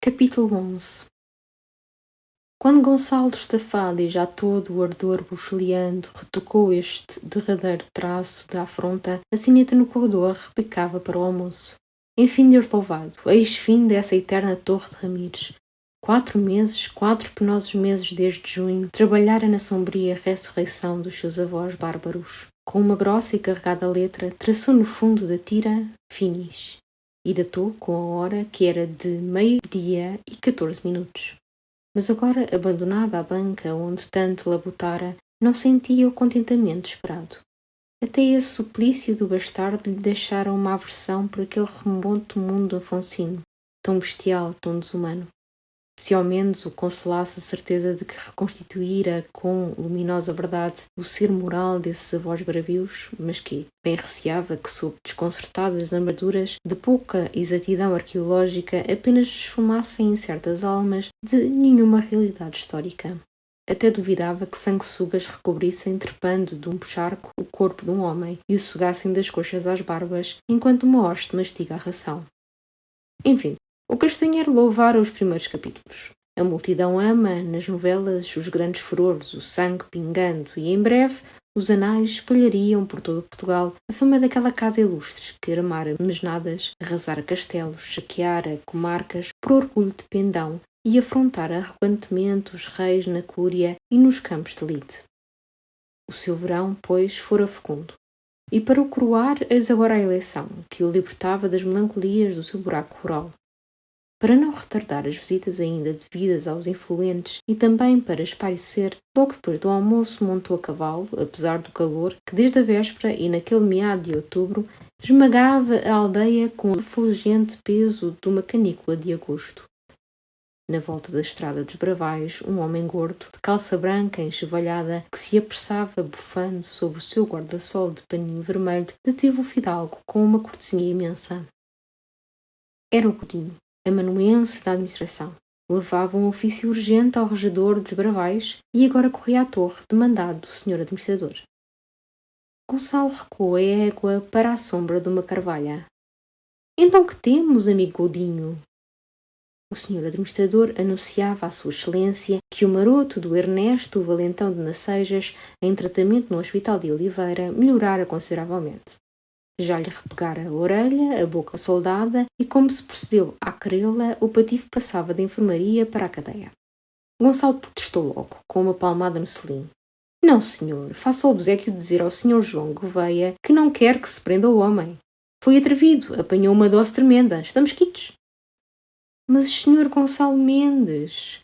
Capítulo 11. Quando Gonçalo, estafado e já todo o ardor buxeleando, retocou este derradeiro traço da afronta, a sineta no corredor repicava para o almoço. Enfim, Deus louvado, eis fim dessa eterna torre de Ramires. 4 penosos meses desde junho, trabalhara na sombria ressurreição dos seus avós bárbaros. Com uma grossa e carregada letra, traçou no fundo da tira finis e datou com a hora que era de 12h14. Mas agora, abandonada à banca onde tanto labutara, não sentia o contentamento esperado. Até esse suplício do bastardo lhe deixara uma aversão por aquele remoto mundo afonsino, tão bestial, tão desumano. Se ao menos o consolasse a certeza de que reconstituíra com luminosa verdade o ser moral desses avós bravios, mas que bem receava que, sob desconcertadas armaduras de pouca exatidão arqueológica, apenas esfumassem em certas almas de nenhuma realidade histórica. Até duvidava que sanguessugas recobrissem, trepando de um charco, o corpo de um homem e o sugassem das coxas às barbas, enquanto uma hoste mastiga a ração. Enfim, o Castanheiro louvara os primeiros capítulos. A multidão ama, nas novelas, os grandes furores, o sangue pingando, e em breve os anais espalhariam por todo Portugal a fama daquela casa ilustre que armara mesnadas, arrasara castelos, saqueara comarcas por orgulho de pendão e afrontara arrogantemente os reis na Cúria e nos campos de lide. O seu verão, pois, fora fecundo. E para o coroar, eis agora a eleição, que o libertava das melancolias do seu buraco rural. Para não retardar as visitas ainda devidas aos influentes e também para espairecer, logo depois do almoço montou a cavalo, apesar do calor que desde a véspera e naquele meado de outubro esmagava a aldeia com o refulgente peso de uma canícula de agosto. Na volta da estrada dos Bravais, um homem gordo, de calça branca enxovalhada, que se apressava bufando sobre o seu guarda-sol de paninho vermelho, deteve o fidalgo com uma cortesia imensa. Era o Godinho, amanuense da administração. Levava um ofício urgente ao regedor dos Bravais e agora corria à torre, demandado do senhor administrador. Gonçalo recuou a égua para a sombra de uma carvalha. Então que temos, amigo Godinho? O senhor administrador anunciava à sua excelência que o maroto do Ernesto, o valentão de Nacejas, em tratamento no hospital de Oliveira, melhorara consideravelmente. Já lhe repegara a orelha, a boca soldada, e como se procedeu à querela, o patife passava da enfermaria para a cadeia. Gonçalo protestou logo, com uma palmada no selim. Não, senhor, faça o obséquio de dizer ao senhor João Gouveia que não quer que se prenda o homem. Foi atrevido, apanhou uma dose tremenda, estamos quites. Mas o senhor Gonçalo Mendes...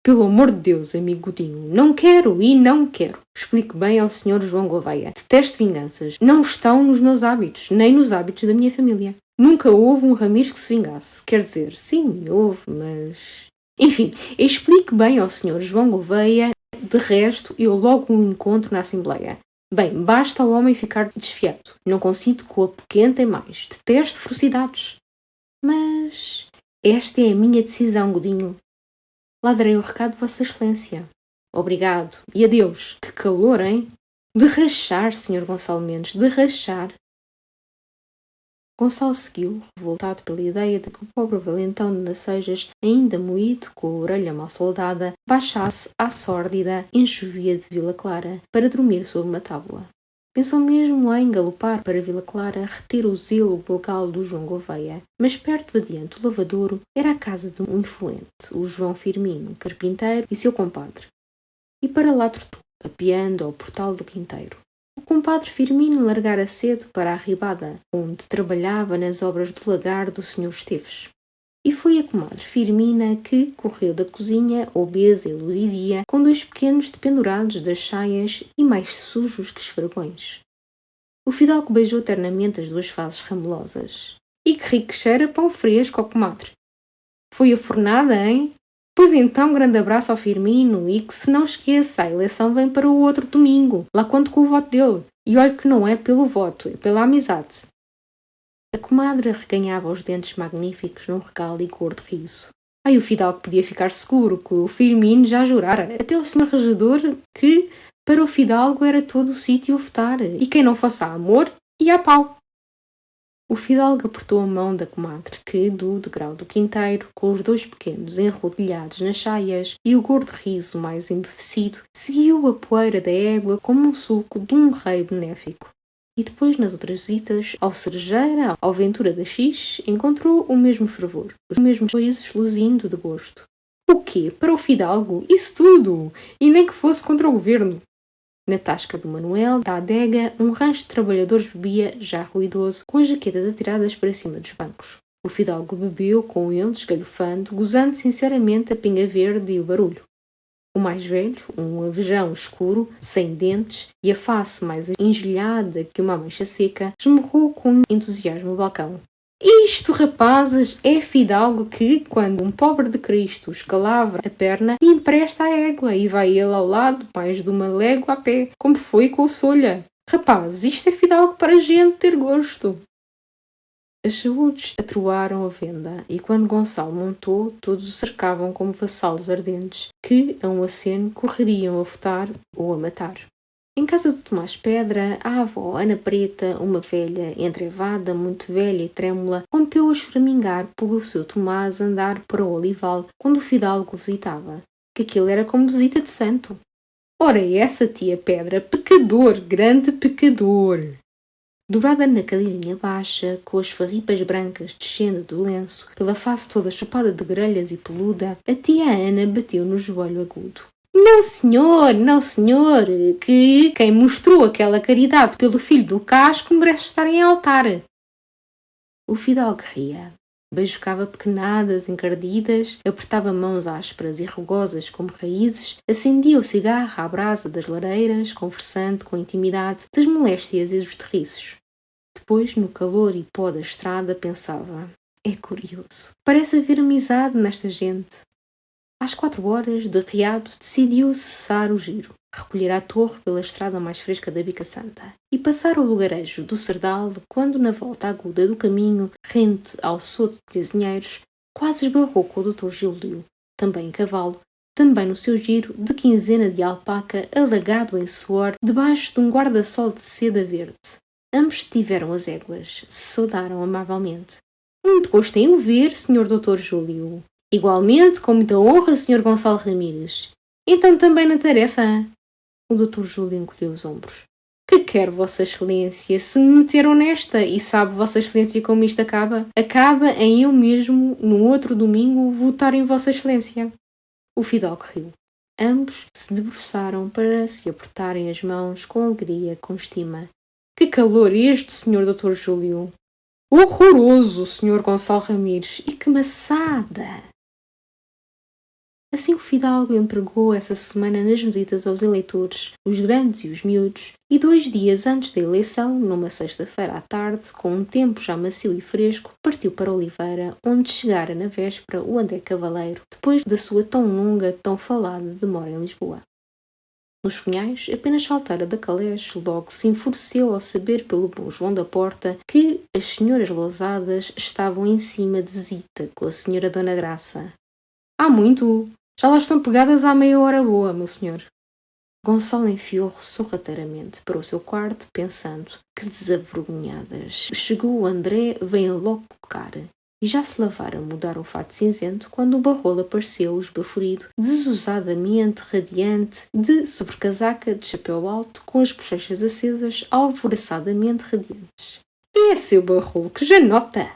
Pelo amor de Deus, amigo Godinho, não quero e não quero. Explique bem ao senhor João Gouveia. Detesto vinganças. Não estão nos meus hábitos, nem nos hábitos da minha família. Nunca houve um Ramires que se vingasse. Quer dizer, sim, houve, mas... Enfim, explique bem ao senhor João Gouveia. De resto, eu logo o encontro na Assembleia. Bem, basta ao homem ficar desfiado. Não consinto que o apoquentem mais. Detesto ferocidades. Mas... esta é a minha decisão, Godinho. Lá darei o recado de Vossa Excelência. Obrigado. E adeus. Que calor, hein? De rachar, Sr. Gonçalo Mendes, de rachar. Gonçalo seguiu, revoltado pela ideia de que o pobre valentão de Nacejas, ainda moído, com a orelha mal soldada, baixasse à sórdida enxovia de Vila Clara para dormir sob uma tábua. Pensou mesmo em galopar para Vila Clara, reter o zelo legal do João Gouveia, mas perto adiante o lavadouro era a casa de um influente, o João Firmino, carpinteiro e seu compadre. E para lá trotou, apeando ao portal do quinteiro. O compadre Firmino largara cedo para a Ribada, onde trabalhava nas obras do lagar do Sr. Esteves. E foi a comadre Firmina que correu da cozinha, obesa e ludidia, com 2 pequenos dependurados das saias e mais sujos que esfregões. O fidalgo beijou ternamente as 2 faces ramulosas. E que rico cheira pão fresco, ó comadre! Foi a fornada, hein? Pois então, grande abraço ao Firmino e que se não esqueça, a eleição vem para o outro domingo, lá conto com o voto dele. E olhe que não é pelo voto, é pela amizade. A comadre arreganhava os dentes magníficos num regalo e gordo riso. Ai, o fidalgo podia ficar seguro que o Firmino já jurara, até o senhor regedor, que para o fidalgo era todo o sítio votar, e quem não fosse a amor, ia a pau. O fidalgo apertou a mão da comadre, que, do degrau do quinteiro, com os 2 pequenos enrodilhados nas saias e o gordo riso mais embevecido, seguiu a poeira da égua como um sulco de um rei benéfico. E depois, nas outras visitas, ao Cerejeira, ao Ventura da X, encontrou o mesmo fervor, os mesmos sorrisos luzindo de gosto. O quê? Para o fidalgo? Isso tudo! E nem que fosse contra o governo! Na tasca do Manuel, da adega, um rancho de trabalhadores bebia, já ruidoso, com as jaquetas atiradas para cima dos bancos. O fidalgo bebeu com eles, galhofando, gozando sinceramente a pinga verde e o barulho. O mais velho, um avejão escuro, sem dentes e a face mais engelhada que uma mancha seca, esmurrou com entusiasmo o balcão. Isto, rapazes, é fidalgo que, quando um pobre de Cristo escalava a perna, lhe empresta a égua e vai ele ao lado mais de uma légua a pé, como foi com o Solha. Rapazes, isto é fidalgo para a gente ter gosto. As saúdes atroaram a venda, e quando Gonçalo montou, todos o cercavam como vassalos ardentes, que, a um aceno, correriam a votar ou a matar. Em casa de Tomás Pedra, a avó Ana Preta, uma velha entrevada, muito velha e trêmula, rompeu a esframingar por o seu Tomás andar para o olival quando o fidalgo visitava, que aquilo era como visita de santo. Ora, essa tia Pedra, pecador, grande pecador! Dobrada na cadeirinha baixa, com as farripas brancas descendo do lenço, pela face toda chupada de grelhas e peluda, a tia Ana bateu no joelho agudo. Não senhor, que quem mostrou aquela caridade pelo filho do casco merece estar em altar. O fidalgo ria, beijucava pequenadas encardidas, apertava mãos ásperas e rugosas como raízes, acendia o cigarro à brasa das lareiras, conversando com intimidade das moléstias e dos terriços. Depois, no calor e pó da estrada, pensava, é curioso, parece haver amizade nesta gente. Às 4 horas, derreado, decidiu cessar o giro, recolher a torre pela estrada mais fresca da Bica Santa e passar o lugarejo do Serdal quando, na volta aguda do caminho, rente ao soto de azinheiros, quase esbarrou com o Dr. Gildio, também em cavalo, também no seu giro de quinzena de alpaca alagado em suor, debaixo de um guarda-sol de seda verde. Ambos tiveram as éguas, se saudaram amavelmente. Muito gosto em o ver, Sr. Dr. Júlio. Igualmente, com muita honra, Sr. Gonçalo Ramírez. Então também na tarefa? O Dr. Júlio encolheu os ombros. Que quer Vossa Excelência? Se me meteram nesta, e sabe Vossa Excelência como isto acaba? Acaba em eu mesmo, no outro domingo, votar em Vossa Excelência. O fidalgo riu. Ambos se debruçaram para se apertarem as mãos com alegria, com estima. Que calor este, Sr. Dr. Júlio! Horroroso, Sr. Gonçalo Ramírez! E que maçada! Assim o fidalgo empregou essa semana nas visitas aos eleitores, os grandes e os miúdos, e 2 dias antes da eleição, numa sexta-feira à tarde, com um tempo já macio e fresco, partiu para Oliveira, onde chegara na véspera o André Cavaleiro, depois da sua tão longa, tão falada demora em Lisboa. Nos Cunhais, apenas saltara da caleche, logo se enfureceu ao saber pelo bom João da Porta que as senhoras lousadas estavam em cima de visita com a senhora Dona Graça. Há muito! Já lá estão pegadas há meia hora boa, meu senhor. Gonçalo enfiou sorrateiramente para o seu quarto, pensando, que desavergonhadas. Chegou o André, veio logo tocar. E já se lavara a mudar o fato cinzento, quando o Barrolo apareceu, esbaforido, desusadamente radiante, de sobrecasaca, de chapéu alto, com as bochechas acesas, alvoroçadamente radiantes. É seu Barrolo, que já nota!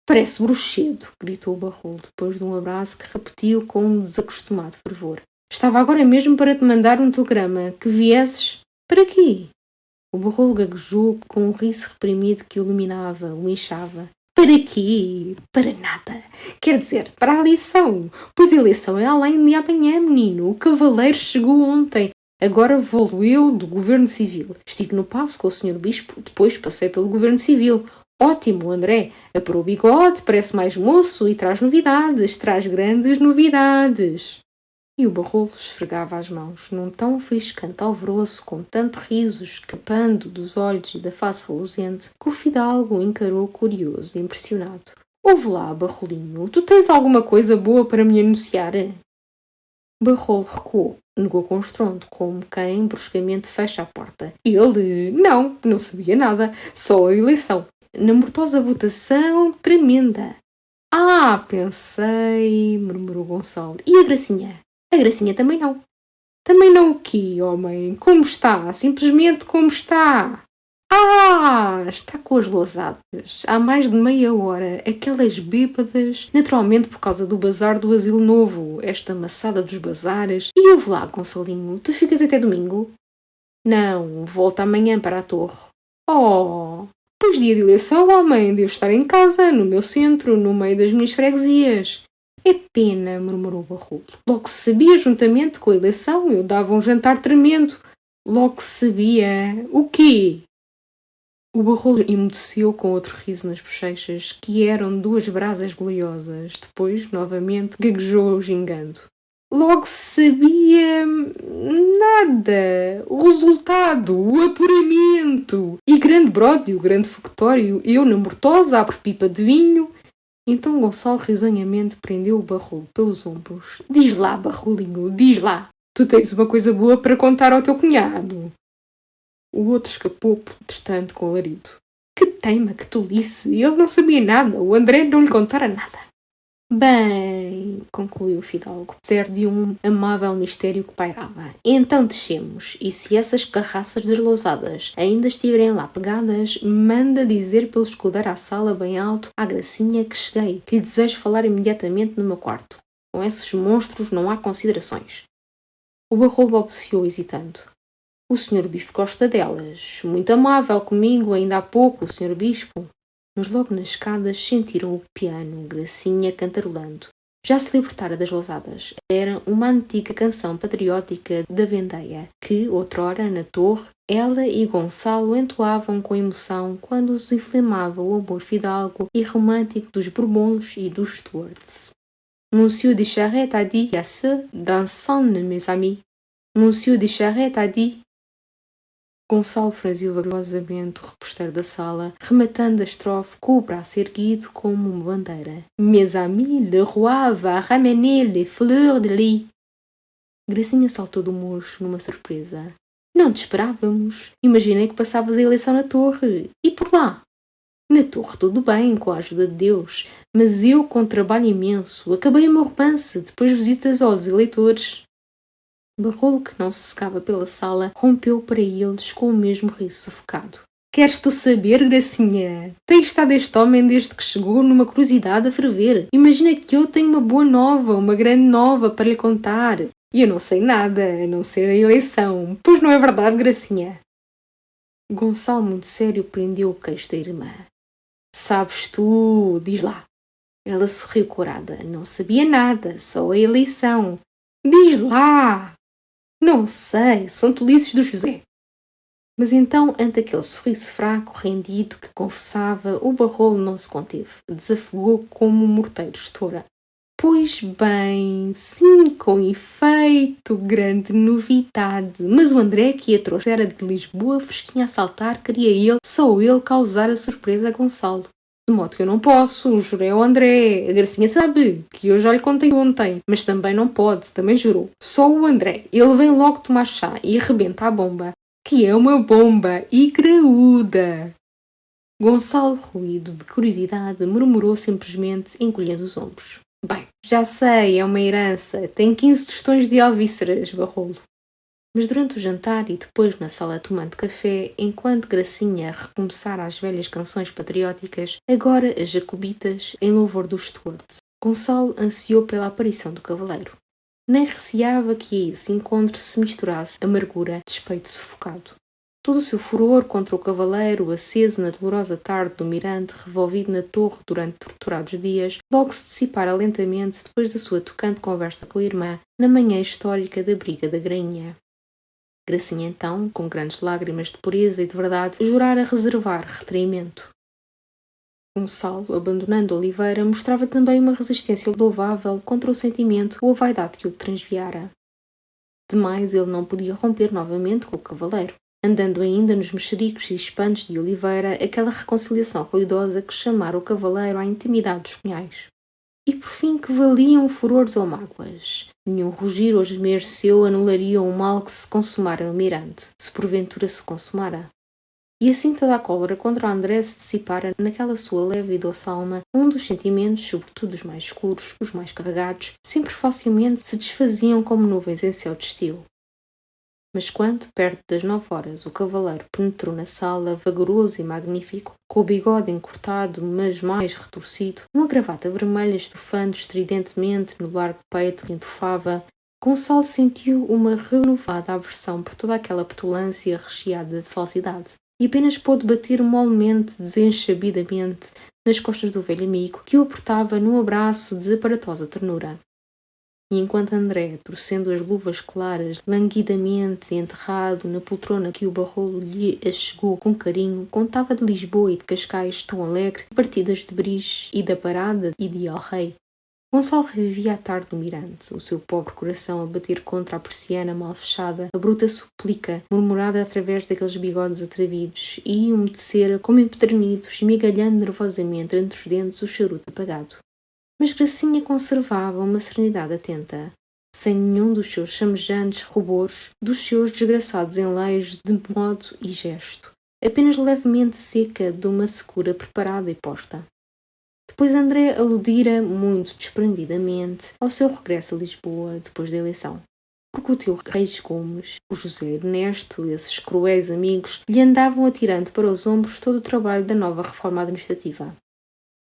Parece bruxedo, gritou o Barrolo, depois de um abraço que repetiu com um desacostumado fervor. Estava agora mesmo para te mandar um telegrama, que viesses... Para quê? O Barrolo gaguejou com um riso reprimido que o iluminava, o inchava. Para quê? Para nada. Quer dizer, para a eleição. Pois a eleição é além de amanhã, menino. O cavaleiro chegou ontem. Agora vou eu do Governo Civil. Estive no passo com o Sr. Bispo, depois passei pelo Governo Civil. Ótimo, André. Aparou o bigode, parece mais moço e traz novidades. Traz grandes novidades. E o Barrolo esfregava as mãos, num tão fiscante alvoroço, com tanto riso escapando dos olhos e da face reluzente, que o fidalgo encarou curioso e impressionado. Ouve lá, Barrolinho, tu tens alguma coisa boa para me anunciar? Barrolo recuou, negou com estrondo, como quem bruscamente fecha a porta. Ele, não sabia nada, só a eleição. na mortosa votação tremenda. Ah, pensei, murmurou Gonçalo. E a Gracinha? A Gracinha também não. Também não o quê, homem? Como está? Simplesmente como está? Ah, está com as lousadas. Há mais de meia hora. Aquelas bêbadas, naturalmente por causa do bazar do Asilo Novo. Esta maçada dos bazares. E ouve lá, Gonçalinho, tu ficas até domingo? Não, volta amanhã para a torre. Oh, pois dia de eleição, homem, devo estar em casa, no meu centro, no meio das minhas freguesias. É pena, murmurou o Barroso. Logo se sabia, juntamente com a eleição, eu dava um jantar tremendo. Logo se sabia. O quê? O Barroso emudeceu com outro riso nas bochechas, que eram duas brasas goliosas. Depois, novamente, gaguejou gingando. Logo se sabia nada. O resultado, o apuramento. E grande bródio, grande fogotório, eu na mortosa abro pipa de vinho. Então Gonçalo risonhamente prendeu o Barrolo pelos ombros. Diz lá, Barrolinho, diz lá. Tu tens uma coisa boa para contar ao teu cunhado. O outro escapou protestante com alarido. Que teima, que tolice. Ele não sabia nada. O André não lhe contara nada. Bem, concluiu o fidalgo, certo de um amável mistério que pairava. Então descemos, e se essas carraças deslousadas ainda estiverem lá pegadas, manda dizer pelo escudeiro à sala bem alto à Gracinha que cheguei, que lhe desejo falar imediatamente no meu quarto. Com esses monstros não há considerações. O Barrolo balbuciou hesitando. O senhor Bispo gosta delas. Muito amável comigo, ainda há pouco, o senhor Bispo. Mas logo nas escadas sentiram o piano, Gracinha cantarolando. Já se libertara das lousadas. Era uma antiga canção patriótica da Vendeia, que, outrora, na torre, ela e Gonçalo entoavam com emoção quando os inflamava o amor fidalgo e romântico dos Bourbons e dos Stuarts. Monsieur de Charette a dit à ceux dansant, mes amis. Monsieur de Charette a dit. Gonçalo franziu vagarosamente o reposteiro da sala, rematando a estrofe com o braço erguido como uma bandeira. Mes amis, le roi va ramener les fleurs de lis. Gracinha saltou do murcho numa surpresa. Não te esperávamos. Imaginei que passavas a eleição na torre. E por lá? Na torre tudo bem, com a ajuda de Deus. Mas eu, com trabalho imenso, acabei o meu romance, depois visitas aos eleitores. Barrolo, que não se secava pela sala, rompeu para eles com o mesmo riso sufocado. Queres tu saber, Gracinha? Tem estado este homem desde que chegou numa curiosidade a ferver. Imagina que eu tenho uma boa nova, uma grande nova para lhe contar. E eu não sei nada, a não ser a eleição. Pois não é verdade, Gracinha? Gonçalo, muito sério, prendeu o queixo da irmã. Sabes tu, diz lá. Ela sorriu corada. Não sabia nada, só a eleição. Diz lá! Não sei, são tolices do José. Mas então, ante aquele sorriso fraco, rendido, que confessava, o Barrolo não se conteve. Desafogou como um morteiro estoura. Pois bem, sim, com efeito, grande novidade. Mas o André, que a trouxera de Lisboa, fresquinha a saltar, queria ele, só ele, causar a surpresa a Gonçalo. De modo que eu não posso, jurei ao André. A Gracinha sabe, que eu já lhe contei ontem. Mas também não pode, também jurou. Só o André. Ele vem logo tomar chá e arrebenta a bomba. Que é uma bomba e graúda. Gonçalo, ruído de curiosidade, murmurou simplesmente, encolhendo os ombros. Bem, já sei, é uma herança. Tem 15 tostões de alvíceras, Barrolo. Mas durante o jantar e depois na sala tomando café, enquanto Gracinha recomeçara as velhas canções patrióticas, agora as jacobitas em louvor dos Stuarts, Gonçalo ansiou pela aparição do cavaleiro. Nem receava que a esse encontro se misturasse amargura, despeito sufocado. Todo o seu furor contra o cavaleiro, aceso na dolorosa tarde do mirante, revolvido na torre durante torturados dias, logo se dissipara lentamente depois da sua tocante conversa com a irmã, na manhã histórica da briga da Grainha. Gracinha então, com grandes lágrimas de pureza e de verdade, jurara reservar retraimento. Gonçalo, abandonando Oliveira, mostrava também uma resistência louvável contra o sentimento ou a vaidade que o transviara. Demais, ele não podia romper novamente com o cavaleiro, andando ainda nos mexericos e espantos de Oliveira aquela reconciliação ruidosa que chamara o cavaleiro à intimidade dos cunhais. E por fim que valiam furores ou mágoas? Nenhum rugir ou gemer seu anularia o mal que se consumara no mirante, se porventura se consumara. E assim toda a cólera contra André se dissipara naquela sua leve e doce alma, onde os sentimentos, sobretudo os mais escuros, os mais carregados, sempre facilmente se desfaziam como nuvens em céu de estilo. Mas quando, perto das 9 horas, o cavaleiro penetrou na sala, vagaroso e magnífico, com o bigode encurtado, mas mais retorcido, uma gravata vermelha estufando estridentemente no largo peito que entufava, Gonçalo sentiu uma renovada aversão por toda aquela petulância recheada de falsidade, e apenas pôde bater molemente, desenchabidamente, nas costas do velho amigo, que o apertava num abraço de aparatosa ternura. E enquanto André, torcendo as luvas claras, languidamente enterrado na poltrona que o Barrolo lhe achegou com carinho, contava de Lisboa e de Cascais tão alegre, partidas de Briges e da Parada e de El Rei. Gonçalo revivia a tarde do Mirante, o seu pobre coração a bater contra a persiana mal fechada, a bruta suplica, murmurada através daqueles bigodes atrevidos, e umedecera como empedernido, esmigalhando nervosamente entre os dentes o charuto apagado. Mas Gracinha conservava uma serenidade atenta, sem nenhum dos seus chamejantes rubores, dos seus desgraçados enleios de modo e gesto, apenas levemente seca de uma secura preparada e posta. Depois André aludira, muito desprendidamente, ao seu regresso a Lisboa, depois da eleição. Porque o tio Reis Gomes, o José Ernesto, esses cruéis amigos, lhe andavam atirando para os ombros todo o trabalho da nova reforma administrativa.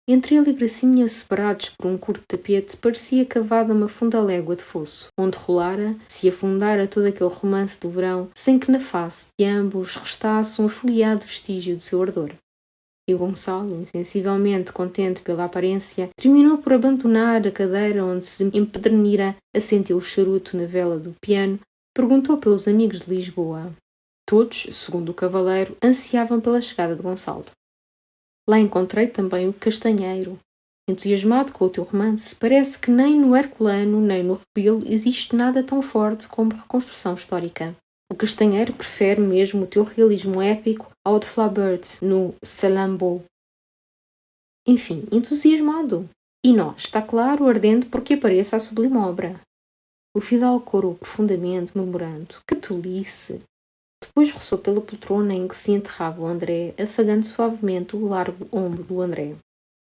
Entre ele e Gracinha, separados por um curto tapete, parecia cavada uma funda légua de fosso, onde rolara, se afundara todo aquele romance do verão, sem que na face de ambos restasse um afoliado vestígio do seu ardor. E Gonçalo, insensivelmente contente pela aparência, terminou por abandonar a cadeira onde se empedernira, assentiu o charuto na vela do piano, perguntou pelos amigos de Lisboa. Todos, segundo o cavaleiro, ansiavam pela chegada de Gonçalo. Lá encontrei também o Castanheiro. Entusiasmado com o teu romance, parece que nem no Herculano nem no Rebelo existe nada tão forte como reconstrução histórica. O Castanheiro prefere mesmo o teu realismo épico ao de Flaubert no Salammbô. Enfim, entusiasmado. E nós, está claro, ardente porque apareça a sublime obra. O fidalgo corou profundamente, murmurando: que tolice! Depois roçou pela poltrona em que se enterrava o André, afagando suavemente o largo ombro do André.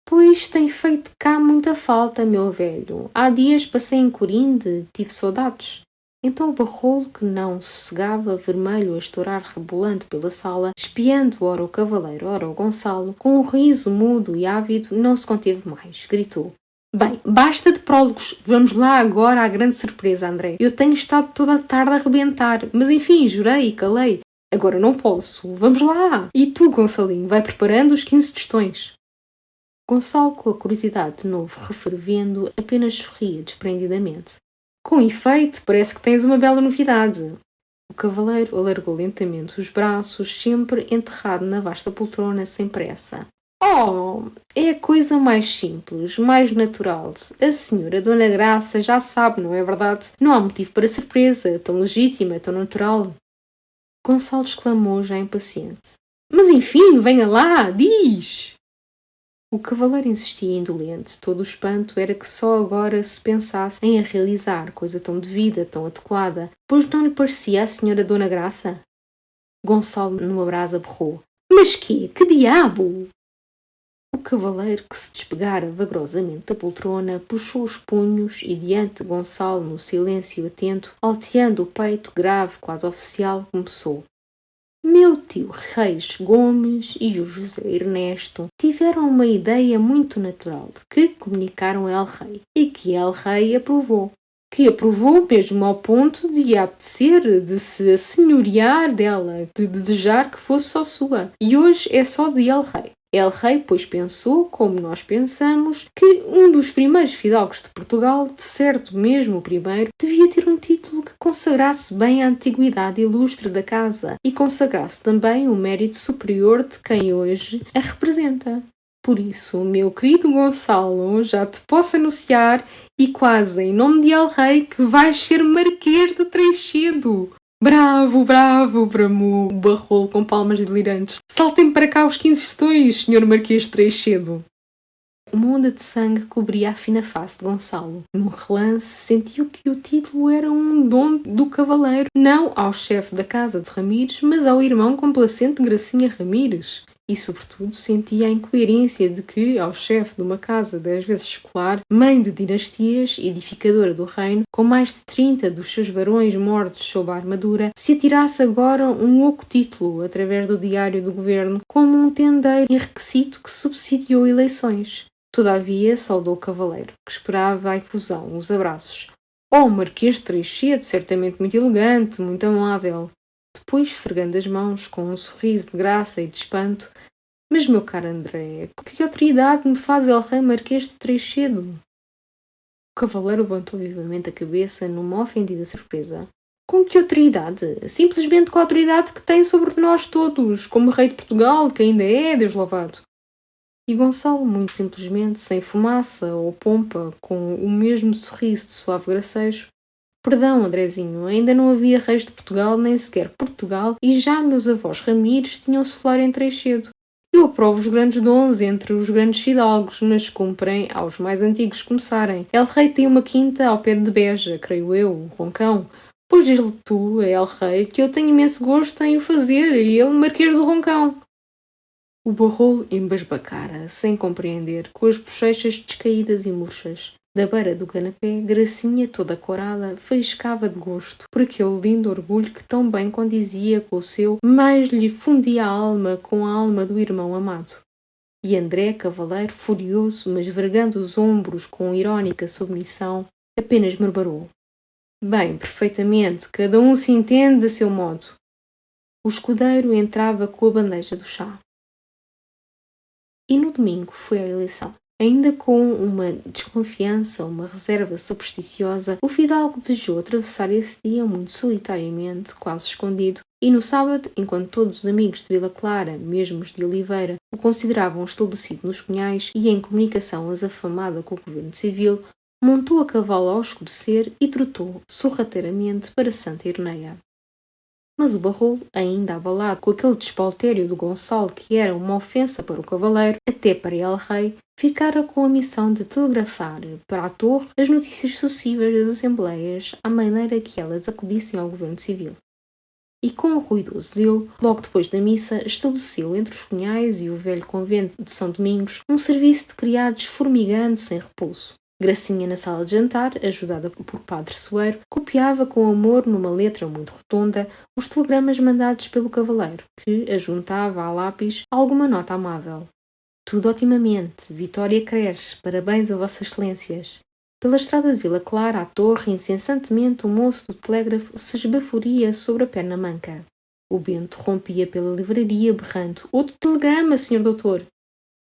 Pois tem feito cá muita falta, meu velho. Há dias passei em Corinde, tive saudades. Então o Barrolo, que não sossegava, vermelho a estourar rebolando pela sala, espiando ora o cavaleiro, ora o Gonçalo, com um riso mudo e ávido, não se conteve mais. Gritou: bem, basta de prólogos. Vamos lá agora à grande surpresa, André. Eu tenho estado toda a tarde a arrebentar, mas enfim, jurei e calei. Agora não posso. Vamos lá. E tu, Gonçalinho, vai preparando os 15 tostões. Gonçalo, com a curiosidade de novo refervendo, apenas sorria desprendidamente. Com efeito, parece que tens uma bela novidade. O cavaleiro alargou lentamente os braços, sempre enterrado na vasta poltrona, sem pressa. Oh, é a coisa mais simples, mais natural. A senhora Dona Graça já sabe, não é verdade? Não há motivo para surpresa, tão legítima, tão natural. Gonçalo exclamou, já impaciente. Mas enfim, venha lá, diz! O cavaleiro insistia indolente. Todo o espanto era que só agora se pensasse em a realizar, coisa tão devida, tão adequada, pois não lhe parecia a senhora Dona Graça? Gonçalo, numa brasa, berrou. Mas quê? Que diabo? O cavaleiro, que se despegara vagarosamente da poltrona, puxou os punhos e, diante de Gonçalo, no silêncio atento, alteando o peito, grave, quase oficial, começou. Meu tio Reis Gomes e o José Ernesto tiveram uma ideia muito natural que comunicaram a El Rei e que El Rei aprovou. Que aprovou mesmo ao ponto de apetecer, de se assenhorear dela, de desejar que fosse só sua. E hoje é só de El Rei. El Rei, pois, pensou, como nós pensamos, que um dos primeiros fidalgos de Portugal, de certo mesmo o primeiro, devia ter um título que consagrasse bem a antiguidade ilustre da casa e consagrasse também o mérito superior de quem hoje a representa. Por isso, meu querido Gonçalo, já te posso anunciar, e quase em nome de El Rei, que vais ser Marquês de Treixedo. Bravo, bravo, bramou o Barrolo com palmas delirantes. Saltem para cá os 15 tostões, senhor Marquês de Treixedo. uma onda de sangue cobria a fina face de Gonçalo. Num relance, sentiu que o título era um dom do cavaleiro, não ao chefe da casa de Ramires, mas ao irmão complacente de Gracinha Ramires. E, sobretudo, sentia a incoerência de que, ao chefe de uma casa 10 vezes escolar, mãe de dinastias, edificadora do reino, com mais de 30 dos seus varões mortos sob a armadura, se atirasse agora um oco título, através do diário do governo, como um tendeiro enriquecido que subsidiou eleições. Todavia, saudou o cavaleiro, que esperava a efusão, os abraços. Oh, Marquês de Treixedo, certamente muito elegante, muito amável. Depois, esfregando as mãos, com um sorriso de graça e de espanto, mas, meu caro André, com que autoridade me faz el rei Marquês de Treixedo? O cavaleiro levantou vivamente a cabeça numa ofendida surpresa. Com que autoridade? Simplesmente com a autoridade que tem sobre nós todos, como rei de Portugal, que ainda é, Deus louvado. E Gonçalo, muito simplesmente, sem fumaça ou pompa, com o mesmo sorriso de suave gracejo, perdão, Andrezinho, ainda não havia reis de Portugal, nem sequer Portugal, e já meus avós Ramires tinham solar em Treixedo. Eu aprovo os grandes dons entre os grandes fidalgos, mas cumprem aos mais antigos começarem. El Rei tem uma quinta ao pé de Beja, creio eu, o Roncão. Pois diz-lhe tu, El Rei, que eu tenho imenso gosto em o fazer, e ele Marquês do Roncão. O barrolo embasbacara, sem compreender, com as bochechas descaídas e murchas. Da beira do canapé, Gracinha, toda corada, faiscava de gosto por aquele lindo orgulho que tão bem condizia com o seu, mais lhe fundia a alma com a alma do irmão amado. E André, cavaleiro, furioso, mas vergando os ombros com irónica submissão, apenas murmurou. Bem, perfeitamente, cada um se entende a seu modo. O escudeiro entrava com a bandeja do chá. E no domingo foi a eleição. Ainda com uma desconfiança, uma reserva supersticiosa, o fidalgo desejou atravessar esse dia muito solitariamente, quase escondido, e no sábado, enquanto todos os amigos de Vila Clara, mesmo os de Oliveira, o consideravam estabelecido nos Cunhais e em comunicação afamada com o governo civil, montou a cavalo ao escurecer e trotou sorrateiramente para Santa Irneia. Mas o barrolo, ainda abalado com aquele despautério do Gonçalo que era uma ofensa para o cavaleiro, até para el rei, ficara com a missão de telegrafar para a torre as notícias sucessivas das assembleias, à maneira que elas acudissem ao governo civil. E com um ruidoso zelo, logo depois da missa, estabeleceu entre os Cunhais e o velho convento de São Domingos um serviço de criados formigando sem repouso. Gracinha, na sala de jantar, ajudada por Padre Soeiro, copiava com amor numa letra muito rotunda os telegramas mandados pelo cavaleiro, que ajuntava a lápis alguma nota amável. Tudo otimamente, Vitória cresce, parabéns a vossas excelências. Pela estrada de Vila Clara à torre, incessantemente o moço do telégrafo se esbaforia sobre a perna manca. O Bento rompia pela livraria berrando: outro telegrama, senhor doutor!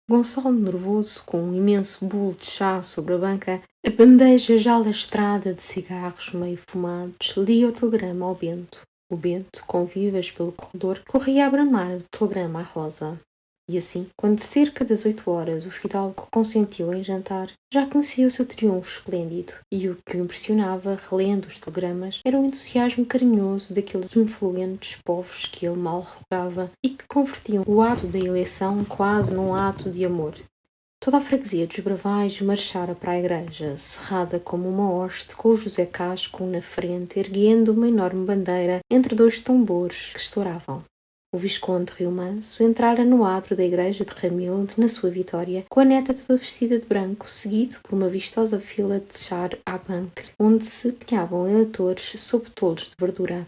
Gonçalo, nervoso, com um imenso bolo de chá sobre a banca, a bandeja já lastrada de cigarros meio fumados, lia o telegrama ao Bento. O Bento, com vivas pelo corredor, corria a bramar o telegrama à Rosa. E assim, quando cerca das 8 horas o fidalgo consentiu em jantar, já conhecia o seu triunfo esplêndido, e o que o impressionava, relendo os telegramas, era o entusiasmo carinhoso daqueles influentes povos que ele mal rogava e que convertiam o ato da eleição quase num ato de amor. Toda a freguesia dos Bravais marchara para a igreja, cerrada como uma hoste, com o José Casco na frente, erguendo uma enorme bandeira entre dois tambores que estouravam. O Visconde Rio Manso entrara no adro da igreja de Ramilde, na sua vitória, com a neta toda vestida de branco, seguido por uma vistosa fila de char à banca, onde se pinhavam eleitores sob tolos de verdura.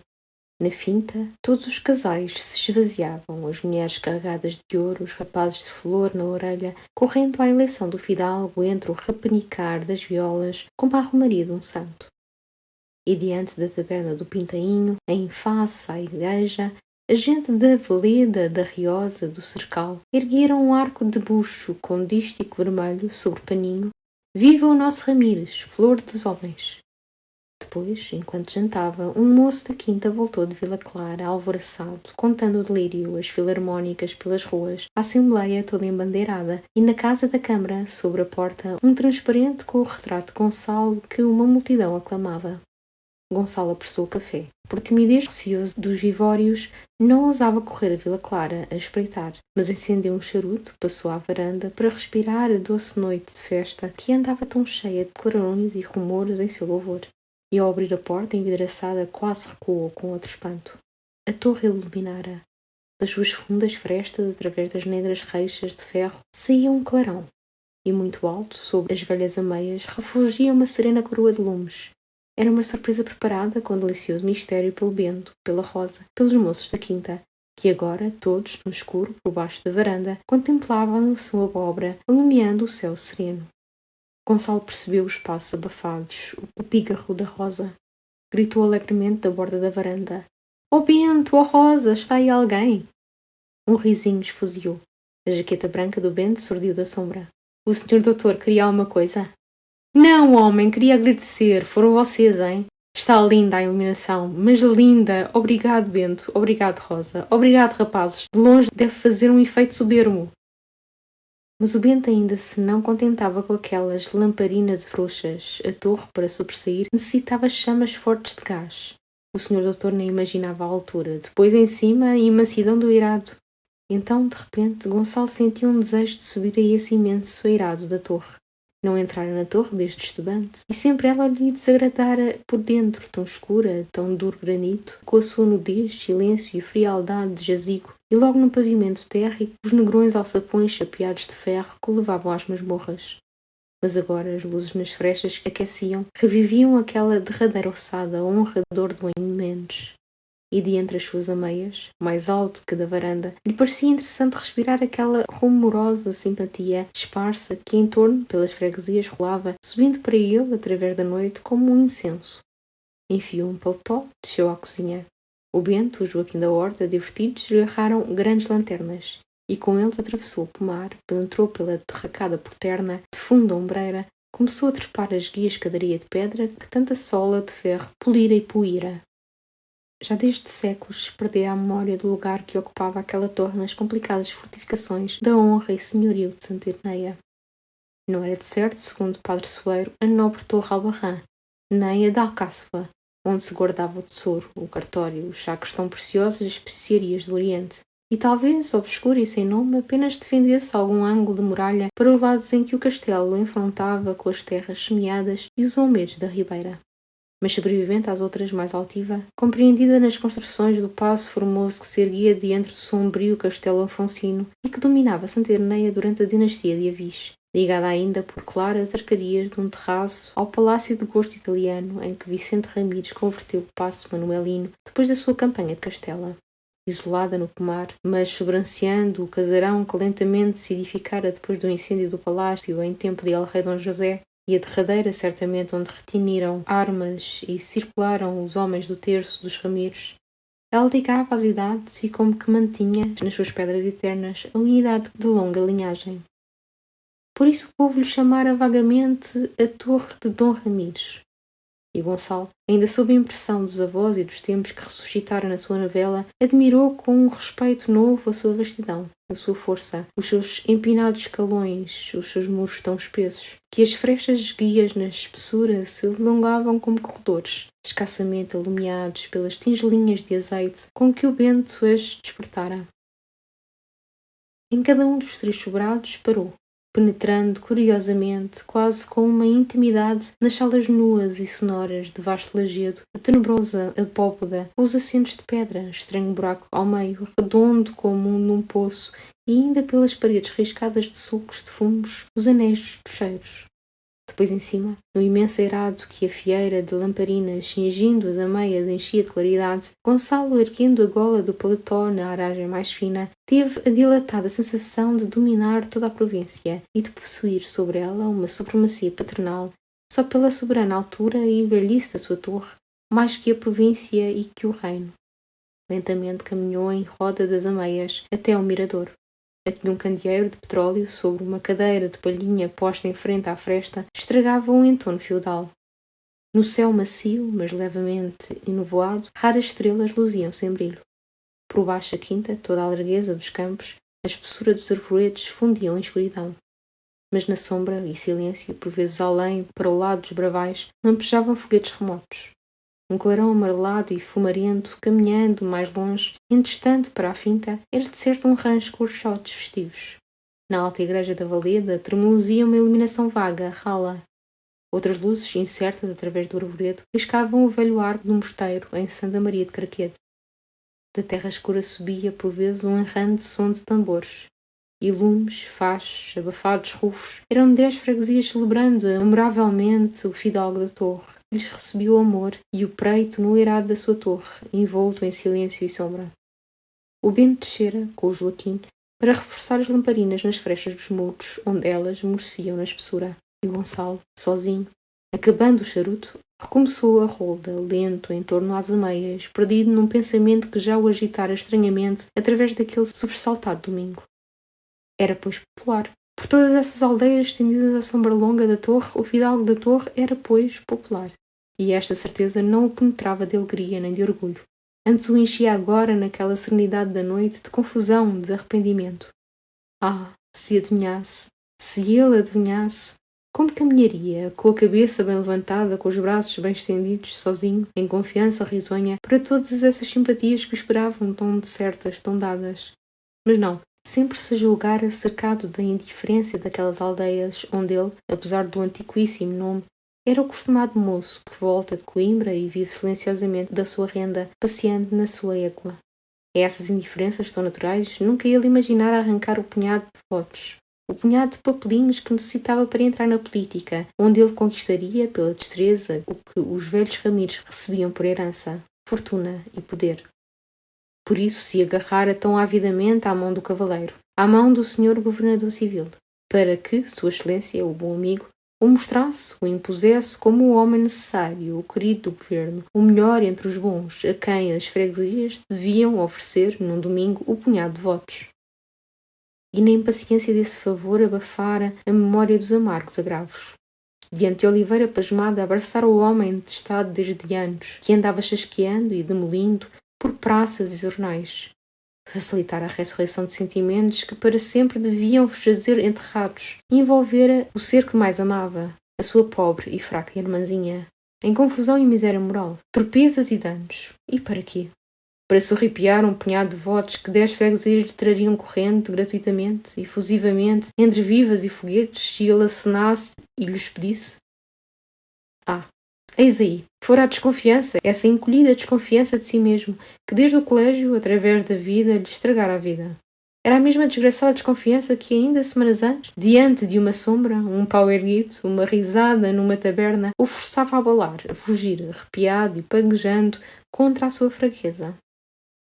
Na finta, todos os casais se esvaziavam, as mulheres carregadas de ouro, os rapazes de flor na orelha, correndo à eleição do fidalgo entre o repenicar das violas como a romaria de um santo. E diante da taberna do Pintainho, em face à igreja, a gente da Veleda, da Riosa, do Cercal, ergueram um arco de bucho com dístico vermelho sobre paninho. Viva o nosso Ramires, flor dos homens! Depois, enquanto jantava, um moço da quinta voltou de Vila Clara, alvoroçado, contando o delírio, as filarmónicas pelas ruas, a assembleia toda embandeirada, e na casa da Câmara, sobre a porta, um transparente com o retrato de Gonçalo que uma multidão aclamava. Gonçalo apressou o café. Por timidez receoso dos vivórios, não ousava correr a Vila Clara a espreitar, mas acendeu um charuto, passou à varanda para respirar a doce noite de festa que andava tão cheia de clarões e rumores em seu louvor. E ao abrir a porta envidraçada quase recuou com outro espanto. A torre iluminara. Das suas fundas frestas, através das negras reixas de ferro, saía um clarão. E muito alto, sob as velhas ameias, refugia uma serena coroa de lumes. Era uma surpresa preparada com delicioso mistério pelo Bento, pela Rosa, pelos moços da quinta, que agora, todos, no escuro, por baixo da varanda, contemplavam a sua abóbora, iluminando o céu sereno. Gonçalo percebeu os passos abafados, o pígarro da Rosa. Gritou alegremente da borda da varanda. "Oh Bento, oh Rosa, está aí alguém?" Um risinho esfuziou. A jaqueta branca do Bento surgiu da sombra. "O senhor doutor queria alguma coisa?" "Não, homem, queria agradecer. Foram vocês, hein? Está linda a iluminação, mas linda. Obrigado, Bento. Obrigado, Rosa. Obrigado, rapazes. De longe deve fazer um efeito soberbo." Mas o Bento ainda se não contentava com aquelas lamparinas frouxas. A torre, para sobressair, necessitava chamas fortes de gás. O senhor doutor nem imaginava a altura. Depois em cima, a imensidão do eirado. Então, de repente, Gonçalo sentiu um desejo de subir a esse imenso eirado da torre. Não entrara na torre desde estudante, e sempre ela lhe desagradara por dentro, tão escura, tão duro granito, com a sua nudez, silêncio e frialdade de jazigo, e logo no pavimento térreo, os negrões alçapões chapeados de ferro que levavam às masmorras. Mas agora as luzes nas frestas aqueciam, reviviam aquela derradeira ossada, honra de Mendes. E de entre as suas ameias, mais alto que da varanda, lhe parecia interessante respirar aquela rumorosa simpatia esparsa que em torno, pelas freguesias, rolava, subindo para ele, através da noite, como um incenso. Enfiou um paletó, desceu à cozinha. O Bento, o Joaquim da Horta, divertidos, agarraram grandes lanternas, e com eles atravessou o pomar, penetrou pela derracada porterna, de funda ombreira, começou a trepar as guias escadaria de pedra que tanta sola de ferro polira e poíra. Já desde séculos se perdera a memória do lugar que ocupava aquela torre nas complicadas fortificações da honra e senhorio de Santa Irneia. Não era de certo, segundo Padre Soeiro, a nobre torre Albarrã, nem a da Alcáçova, onde se guardava o tesouro, o cartório, os sacos tão preciosos das especiarias do Oriente, e talvez, obscuro e sem nome, apenas defendesse algum ângulo de muralha para os lados em que o castelo enfrontava com as terras semeadas e os almedos da ribeira. Mas sobrevivente às outras mais altiva, compreendida nas construções do paço formoso que se erguia diante do sombrio castelo afonsino e que dominava Santa Irneia durante a dinastia de Avis, ligada ainda por claras arcarias de um terraço ao palácio de gosto italiano em que Vicente Ramires converteu o paço manuelino depois da sua campanha de Castela. Isolada no pomar, mas sobranceando o casarão que lentamente se edificara depois do incêndio do palácio em tempo de El-Rei Dom José, e a derradeira certamente onde retiniram armas e circularam os homens do terço dos Ramires, ela ligava as idades e como que mantinha, nas suas pedras eternas, a unidade de longa linhagem. Por isso o povo lhe chamara vagamente a Torre de Dom Ramires. E Gonçalo, ainda sob a impressão dos avós e dos tempos que ressuscitaram na sua novela, admirou com um respeito novo a sua vastidão, a sua força, os seus empinados escalões, os seus muros tão espessos, que as frestas esguias na espessura se alongavam como corredores, escassamente alumiados pelas tingelinhas de azeite com que o Bento as despertara. Em cada um dos três sobrados parou, penetrando curiosamente, quase com uma intimidade, nas salas nuas e sonoras de vasto lajedo, a tenebrosa abóbada, os assentos de pedra, estranho buraco ao meio, redondo como num poço, e ainda pelas paredes riscadas de sulcos de fumos, os anéis dos tocheiros. Depois em cima, no imenso eirado que a fieira de lamparinas cingindo as ameias enchia de claridade, Gonçalo, erguendo a gola do paletó na aragem mais fina, teve a dilatada sensação de dominar toda a província e de possuir sobre ela uma supremacia paternal, só pela soberana altura e velhice da sua torre, mais que a província e que o reino. Lentamente caminhou em roda das ameias até ao mirador. Um candeeiro de petróleo sobre uma cadeira de palhinha posta em frente à fresta estragava um entorno feudal. No céu macio, mas levemente enovoado, raras estrelas luziam sem brilho. Por baixo da quinta, toda a largueza dos campos, a espessura dos arvoredos fundiam em escuridão. Mas na sombra e silêncio, por vezes além, para o lado dos bravais, lampejavam foguetes remotos. Um clarão amarelado e fumarento, caminhando mais longe, indistante para a finta, era de certo um rancho com os shouts festivos. Na alta igreja da Valeda tremuluzia uma iluminação vaga, rala. Outras luzes, incertas através do arvoredo, riscavam o velho arco do mosteiro em Santa Maria de Craquede. Da terra escura subia, por vezes, um errante som de tambores. E lumes, fachos, abafados rufos, eram 10 freguesias celebrando memoravelmente o fidalgo da torre, que lhes recebia o amor, e o preito no eirado da sua torre, envolto em silêncio e sombra. O Bento descera, com o Joaquim, para reforçar as lamparinas nas frestas dos muros, onde elas morciam na espessura. E o Gonçalo, sozinho, acabando o charuto, recomeçou a rolda, lento, em torno às ameias, perdido num pensamento que já o agitara estranhamente através daquele sobressaltado domingo. Era, pois, popular. Por todas essas aldeias estendidas à sombra longa da torre, o fidalgo da torre era, pois, popular. E esta certeza não o penetrava de alegria nem de orgulho. Antes o enchia agora, naquela serenidade da noite, de confusão, de arrependimento. Ah, se adivinhasse, se ele adivinhasse, como caminharia, com a cabeça bem levantada, com os braços bem estendidos, sozinho, em confiança risonha, para todas essas simpatias que o esperavam tão decertas, tão dadas. Mas não, sempre se julgara cercado da indiferença daquelas aldeias onde ele, apesar do antiquíssimo nome, era o costumado moço que volta de Coimbra e vive silenciosamente da sua renda, passeando na sua égua. A essas indiferenças tão naturais, nunca ele imaginara arrancar o punhado de votos, o punhado de papelinhos que necessitava para entrar na política, onde ele conquistaria, pela destreza, o que os velhos Ramires recebiam por herança, fortuna e poder. Por isso se agarrara tão avidamente à mão do cavaleiro, à mão do senhor governador civil, para que, sua excelência, o bom amigo, o mostrasse, o impusesse como o homem necessário, o querido do governo, o melhor entre os bons, a quem as freguesias deviam oferecer, num domingo, o punhado de votos. E na impaciência desse favor abafara a memória dos amargos agravos. Diante de Oliveira pasmada abraçara o homem detestado desde anos, que andava chasqueando e demolindo por praças e jornais. Facilitar a ressurreição de sentimentos que para sempre deviam jazer enterrados, e envolvera o ser que mais amava, a sua pobre e fraca irmãzinha, em confusão e miséria moral, torpezas e danos. E para quê? Para sorripiar um punhado de votos que 10 freguesias lhe trariam correndo, gratuitamente, efusivamente, entre vivas e foguetes, se ele acenasse e lhes pedisse? Ah! Eis aí, fora a desconfiança, essa encolhida desconfiança de si mesmo, que desde o colégio, através da vida, lhe estragara a vida. Era a mesma desgraçada desconfiança que ainda semanas antes, diante de uma sombra, um pau erguido, uma risada numa taberna, o forçava a abalar, a fugir, arrepiado e paguejando contra a sua fraqueza.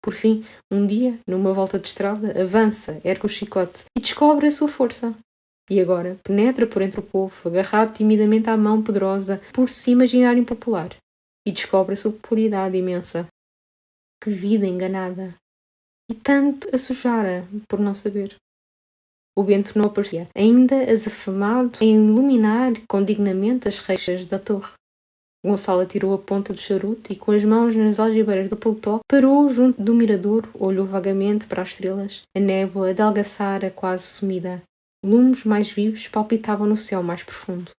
Por fim, um dia, numa volta de estrada, avança, ergue o chicote e descobre a sua força. E agora penetra por entre o povo, agarrado timidamente à mão poderosa, por se imaginar impopular, e descobre a sua puridade imensa. Que vida enganada! E tanto a sujara, por não saber. O Bento não aparecia, ainda azafamado em iluminar com dignamente as reixas da torre. Gonçalo tirou a ponta do charuto e, com as mãos nas algibeiras do paletó, parou junto do mirador, olhou vagamente para as estrelas. A névoa adelgaçara, quase sumida. Lumes mais vivos palpitavam no céu mais profundo.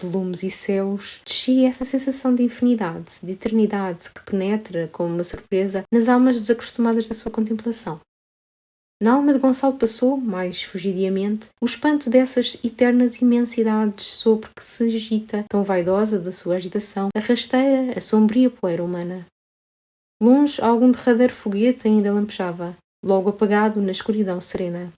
De lumes e céus descia essa sensação de infinidade, de eternidade, que penetra, como uma surpresa, nas almas desacostumadas da sua contemplação. Na alma de Gonçalo passou, mais fugidiamente, o espanto dessas eternas imensidades sobre que se agita, tão vaidosa da sua agitação, a rasteira, a sombria poeira humana. Longe, algum derradeiro foguete ainda lampejava, logo apagado na escuridão serena.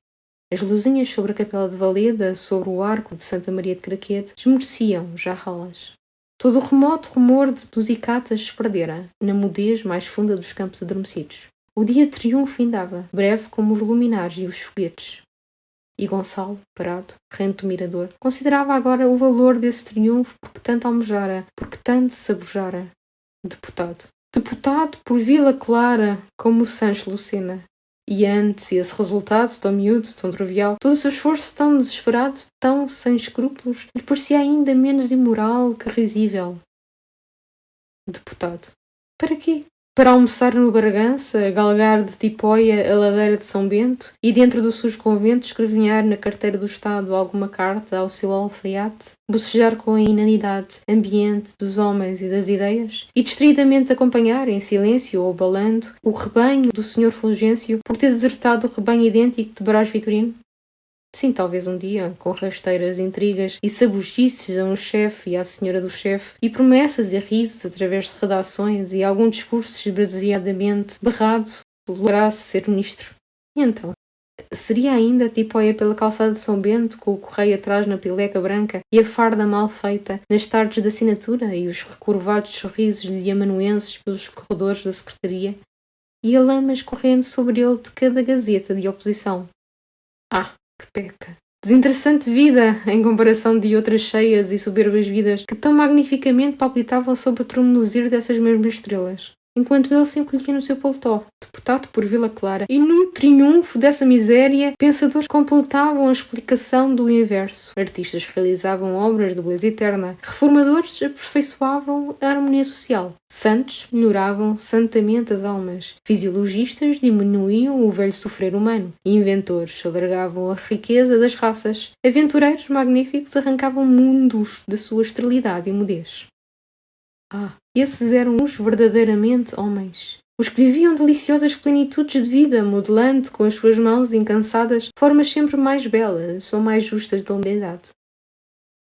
As luzinhas sobre a capela de Valeda, sobre o arco de Santa Maria de Craquede, esmoreciam, já ralas. Todo o remoto rumor dos icatas se perdera, na mudez mais funda dos campos adormecidos. O dia de triunfo indava, breve como os luminares e os foguetes. E Gonçalo, parado, rente do mirador, considerava agora o valor desse triunfo porque tanto almejara, porque tanto sabujara. Deputado. Deputado por Vila Clara, como o Sancho Lucena. E antes esse resultado, tão miúdo, tão trivial, todo o seu esforço tão desesperado, tão sem escrúpulos, lhe parecia ainda menos imoral que risível. Deputado. Para quê? para almoçar no Bragança, a galgar de tipóia a ladeira de São Bento e dentro do sujo convento escrevinhar na carteira do Estado alguma carta ao seu alfaiate, bocejar com a inanidade ambiente dos homens e das ideias e distraidamente acompanhar, em silêncio ou balando, o rebanho do Sr. Fulgêncio por ter desertado o rebanho idêntico de Brás Vitorino? Sim, talvez um dia, com rasteiras intrigas e sabugices a um chefe e à senhora do chefe, e promessas e risos através de redações e algum discurso esbraseadamente berrado, lograsse ser ministro. E então? Seria ainda tipóia pela calçada de São Bento, com o correio atrás na pileca branca e a farda mal feita nas tardes de assinatura e os recurvados sorrisos de amanuenses pelos corredores da secretaria, e a lamas correndo sobre ele de cada gazeta de oposição. Ah, que peca! Desinteressante vida, em comparação de outras cheias e soberbas vidas que tão magnificamente palpitavam sob o tremuluzir dessas mesmas estrelas. Enquanto ele se encolhia no seu paletó, deputado por Vila Clara, e no triunfo dessa miséria, pensadores completavam a explicação do inverso. Artistas realizavam obras de beleza eterna. Reformadores aperfeiçoavam a harmonia social. Santos melhoravam santamente as almas. Fisiologistas diminuíam o velho sofrer humano. Inventores alargavam a riqueza das raças. Aventureiros magníficos arrancavam mundos da sua esterilidade e mudez. Ah, esses eram os verdadeiramente homens. Os que viviam deliciosas plenitudes de vida, modelando com as suas mãos incansadas formas sempre mais belas ou mais justas da humanidade.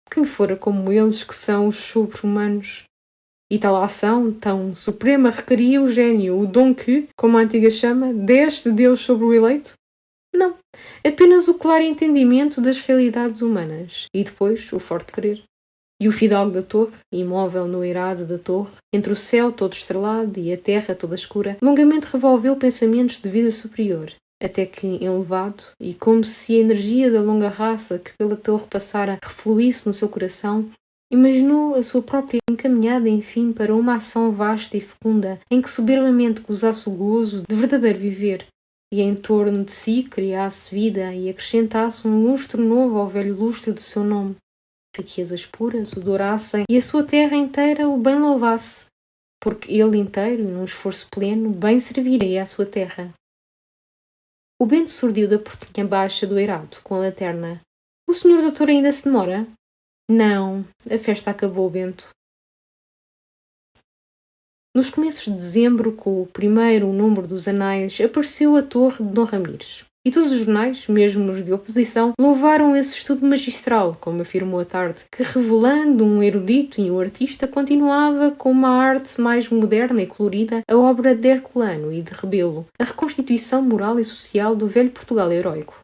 Quem fora como eles que são os sobre-humanos? E tal ação tão suprema requeria o gênio, o dom que, como a antiga chama, desce de Deus sobre o eleito? Não, apenas o claro entendimento das realidades humanas e depois o forte querer. E o fidalgo da torre, imóvel no eirado da torre, entre o céu todo estrelado e a terra toda escura, longamente revolveu pensamentos de vida superior, até que, enlevado, e como se a energia da longa raça que pela torre passara refluísse no seu coração, imaginou a sua própria encaminhada, enfim, para uma ação vasta e fecunda, em que soberbamente gozasse o gozo de verdadeiro viver, e em torno de si criasse vida e acrescentasse um lustre novo ao velho lustre do seu nome. Riquezas puras o dourassem e a sua terra inteira o bem louvasse, porque ele inteiro, num esforço pleno, bem serviria à sua terra. O Bento surdiu da portinha baixa do eirado, com a lanterna. O senhor doutor ainda se demora? Não, a festa acabou, Bento. Nos começos de dezembro, com o primeiro número dos Anais, apareceu a torre de Dom Ramires. E todos os jornais, mesmo os de oposição, louvaram esse estudo magistral, como afirmou à tarde, que, revelando um erudito e um artista, continuava com uma arte mais moderna e colorida a obra de Herculano e de Rebelo, a reconstituição moral e social do velho Portugal heroico.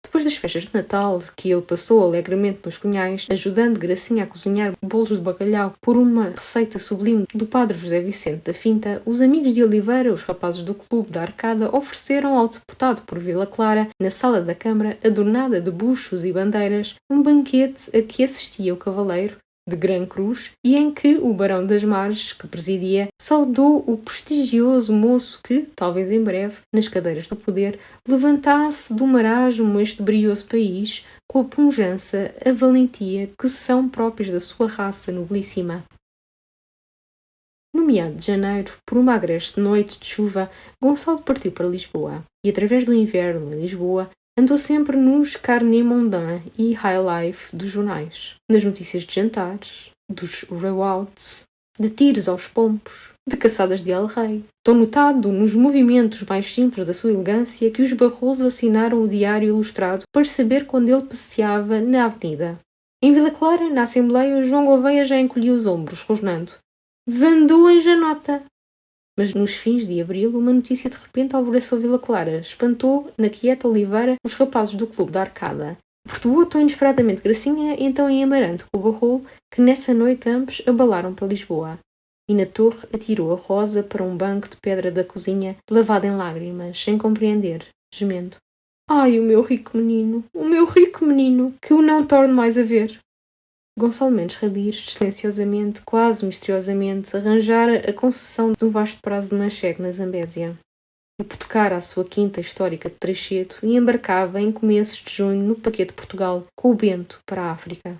Depois das festas de Natal, que ele passou alegremente nos Cunhais, ajudando Gracinha a cozinhar bolos de bacalhau por uma receita sublime do padre José Vicente da Finta, os amigos de Oliveira, os rapazes do Clube da Arcada, ofereceram ao deputado por Vila Clara, na sala da Câmara, adornada de buchos e bandeiras, um banquete a que assistia o cavaleiro, de Gran Cruz, e em que o Barão das Marges, que presidia, saudou o prestigioso moço que, talvez em breve, nas cadeiras do poder, levantasse do marasmo este brioso país com a pujança, a valentia que são próprios da sua raça nobilíssima. No meado de janeiro, por uma agreste noite de chuva, Gonçalo partiu para Lisboa, e através do inverno em Lisboa, andou sempre nos carnets mondains e high life dos jornais, nas notícias de jantares, dos rewouts, de tiros aos pompos, de caçadas de El-Rei. Tão notado nos movimentos mais simples da sua elegância que os Barrolos assinaram o Diário Ilustrado para saber quando ele passeava na avenida. Em Vila Clara, na Assembleia, João Gouveia já encolhia os ombros, rosnando. Desandou em Janota! Mas nos fins de abril, uma notícia de repente alvoroçou Vila Clara, espantou na quieta Oliveira os rapazes do Clube da Arcada. Perturbou tão inesperadamente Gracinha, então em Amarante com o Barrolo, que nessa noite ambos abalaram para Lisboa. E na torre atirou a Rosa para um banco de pedra da cozinha, lavada em lágrimas, sem compreender, gemendo. Ai, o meu rico menino, que o não torne mais a ver. Gonçalo Mendes Ramires, silenciosamente, quase misteriosamente, arranjara a concessão de um vasto prazo de manchegue na Zambésia. Hipotecara a sua quinta histórica de Trechedo e embarcava em começos de junho no paquete de Portugal, com o Bento para a África.